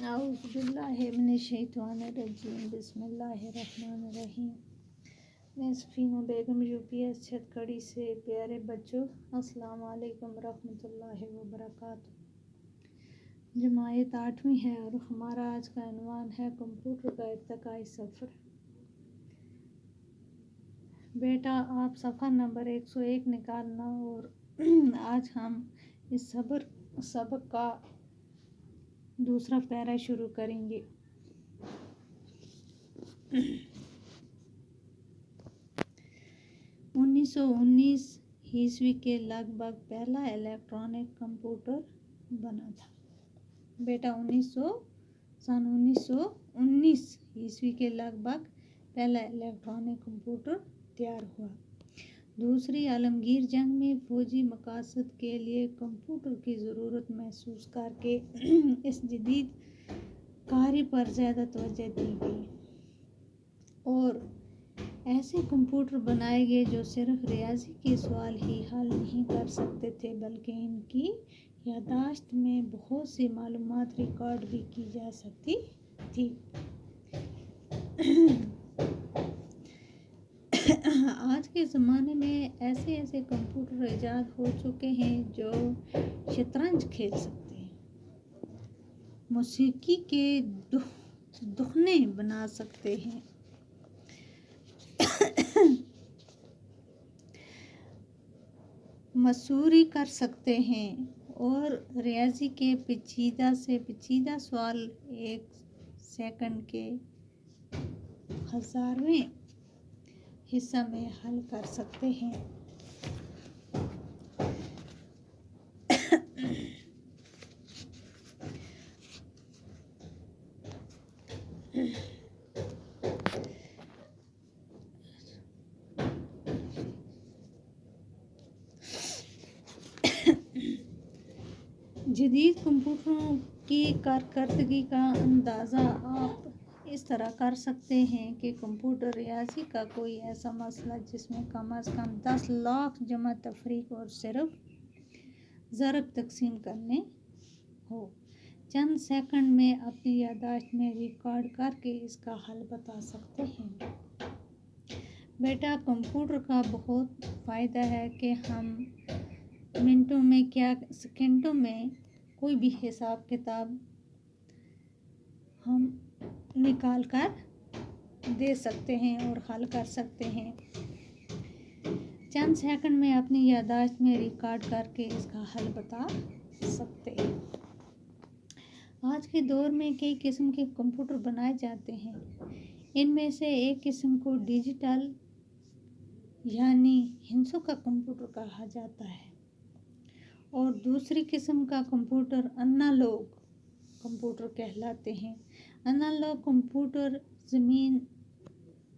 औज़ बिल्लाहि मिनश्शैतानिर्रजीम बिस्मिल्लाहिर्रहमानिर्रहीम। मैं सफ़ीना बेगम यूपीएस छतकड़ी से। प्यारे बच्चों, अस्सलाम वालेकुम रहमतुल्लाहि व बरकातुहू। जमायत 8वीं है और हमारा आज का उन्वान है कंप्यूटर का इर्तिकाई सफ़र। बेटा, आप सफ़र नंबर 101 निकालना और आज हम इस सबक का दूसरा पैरा शुरू करेंगे। उन्नीस सौ 19 के लगभग पहला इलेक्ट्रॉनिक कंप्यूटर बना था। बेटा, 1919 ईस्वी के लगभग पहला इलेक्ट्रॉनिक कंप्यूटर तैयार हुआ। दूसरी आलमगीर जंग में फौजी मकासद के लिए कंप्यूटर की ज़रूरत महसूस करके इस जदीद कार्य पर ज़्यादा तवज्जो दी गई और ऐसे कंप्यूटर बनाए गए जो सिर्फ रियाजी के सवाल ही हल नहीं कर सकते थे, बल्कि इनकी यादाश्त में बहुत सी मालूमात रिकॉर्ड भी की जा सकती थी। आज के ज़माने में ऐसे कंप्यूटर ईजाद हो चुके हैं जो शतरंज खेल सकते हैं, मौसीकी के दुखने बना सकते हैं, मसूरी कर सकते हैं और रियाजी के पेचीदा से पेचीदा सवाल 1 सेकंड के 1000वें हिस्सा में हल कर सकते हैं। जदीद कंप्यूटरों की कारकर्दगी का अंदाज़ा आप इस तरह कर सकते हैं कि कंप्यूटर रियाजी का कोई ऐसा मसला जिसमें कम अज़ कम 10 लाख जमा तफरीक और सिर्फ ज़रब तकसीम करने हो, चंद सेकंड में अपनी यादाश्त में रिकॉर्ड करके इसका हल बता सकते हैं। बेटा, कंप्यूटर का बहुत फ़ायदा है कि हम मिनटों में क्या सेकंडों में कोई भी हिसाब किताब हम निकाल कर दे सकते हैं और हल कर सकते हैं। चंद सेकंड में अपनी यादाश्त में रिकॉर्ड करके इसका हल बता सकते हैं। आज के दौर में कई किस्म के कंप्यूटर बनाए जाते हैं। इनमें से एक किस्म को डिजिटल यानी हिंसों का कंप्यूटर कहा जाता है और दूसरी किस्म का कंप्यूटर एनालॉग कंप्यूटर कहलाते हैं। एनालॉग कंप्यूटर ज़मीन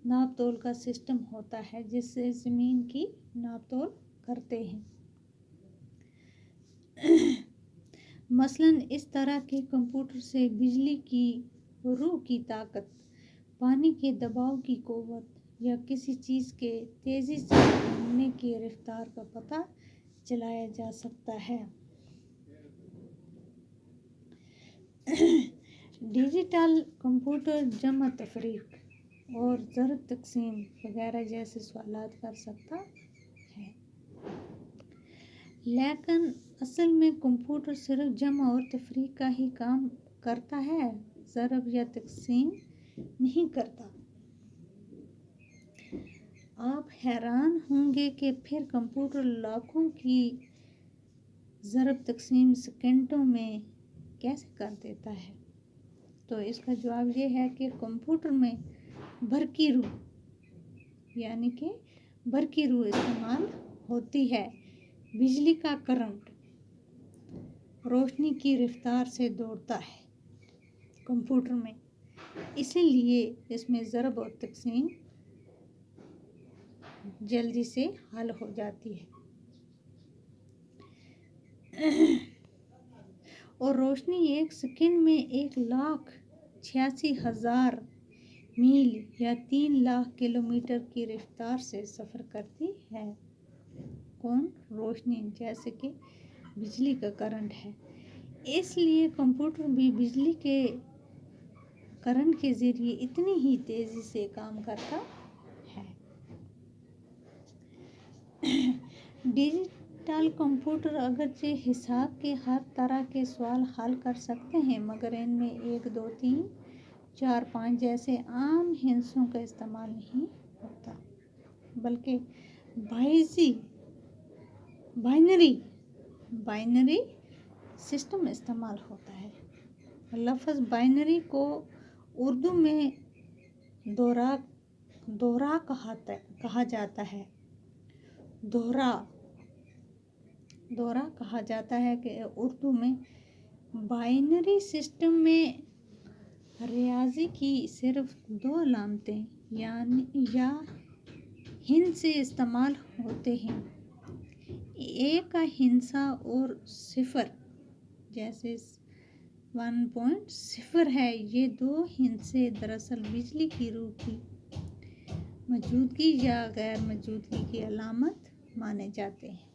नाप तोल का सिस्टम होता है जिससे ज़मीन की नाप तोल करते हैं। मसलन इस तरह के कंप्यूटर से बिजली की रूह की ताकत, पानी के दबाव की क़ुव्वत या किसी चीज़ के तेज़ी से घूमने की रफ्तार का पता चलाया जा सकता है। डिजिटल कंप्यूटर जमा तफरीक और ज़रब तकसीम वगैरह जैसे सवालात कर सकता है, लेकिन असल में कंप्यूटर सिर्फ जमा और तफरीक का ही काम करता है, ज़रब या तकसीम नहीं करता। आप हैरान होंगे कि फिर कंप्यूटर लाखों की ज़रब तकसीम सेकंडों में कैसे कर देता है। तो इसका जवाब ये है कि कंप्यूटर में बरकी रूह यानी कि बरकी रूह इस्तेमाल होती है। बिजली का करंट रोशनी की रफ्तार से दौड़ता है कंप्यूटर में, इसीलिए इसमें ज़रब और तकसीम जल्दी से हल हो जाती है और रोशनी 1 सेकंड में 1,86,000 मील या 3 लाख किलोमीटर की रफ्तार से सफ़र करती है। कौन? रोशनी, जैसे कि बिजली का करंट है। इसलिए कंप्यूटर भी बिजली के करंट के ज़रिए इतनी ही तेज़ी से काम करता है। डिजिटल कंप्यूटर अगरचे हिसाब के हर तरह के सवाल हल कर सकते हैं, मगर इनमें 1, 2, 3, 4, 5 जैसे आम हिंसों का इस्तेमाल नहीं होता, बल्कि बाइनरी सिस्टम इस्तेमाल होता है। लफ्ज़ बाइनरी को उर्दू में दोहरा कहा जाता है। दोहरा कहा जाता है कि उर्दू में बाइनरी सिस्टम में रियाजी की सिर्फ 2 अलामतें या हिंसे इस्तेमाल होते हैं। एक का हिंसा और सिफर, जैसे 1.0 है। ये 2 हिंसे दरअसल बिजली की रूह की मौजूदगी या गैर मौजूदगी की अलामत माने जाते हैं।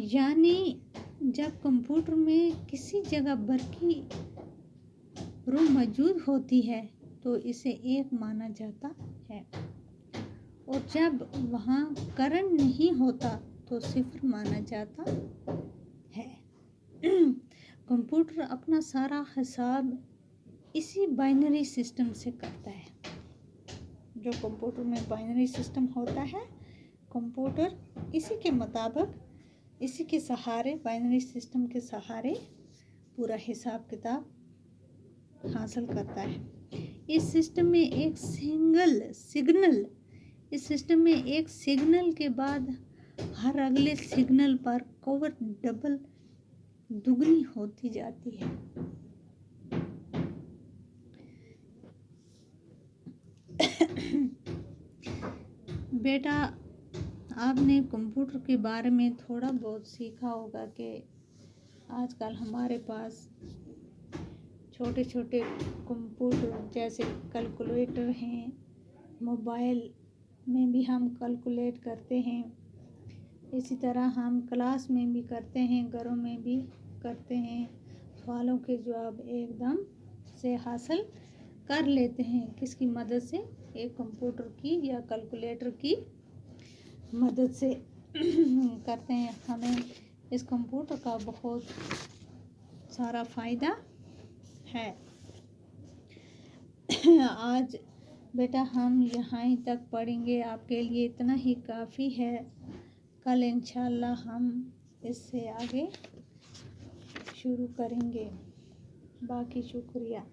यानी जब कंप्यूटर में किसी जगह बरकी रूह मौजूद होती है तो इसे 1 माना जाता है, और जब वहाँ करंट नहीं होता तो 0 माना जाता है। कंप्यूटर अपना सारा हिसाब इसी बाइनरी सिस्टम से करता है। जो कंप्यूटर में बाइनरी सिस्टम होता है, कंप्यूटर इसी के मुताबिक, इसी के सहारे, बाइनरी सिस्टम के सहारे पूरा हिसाब किताब हासिल करता है। इस सिस्टम में एक सिग्नल के बाद हर अगले सिग्नल पर कवर दुगनी होती जाती है। बेटा, आपने कंप्यूटर के बारे में थोड़ा बहुत सीखा होगा कि आजकल हमारे पास छोटे छोटे कंप्यूटर जैसे कैलकुलेटर हैं, मोबाइल में भी हम कैलकुलेट करते हैं। इसी तरह हम क्लास में भी करते हैं, घरों में भी करते हैं। सवालों के जवाब एकदम से हासिल कर लेते हैं। किसकी मदद से? एक कंप्यूटर की या कैलकुलेटर की मदद से करते हैं। हमें इस कंप्यूटर का बहुत सारा फ़ायदा है। आज बेटा हम यहाँ ही तक पढ़ेंगे, आपके लिए इतना ही काफ़ी है। कल इंशाल्लाह हम इससे आगे शुरू करेंगे। बाकी शुक्रिया।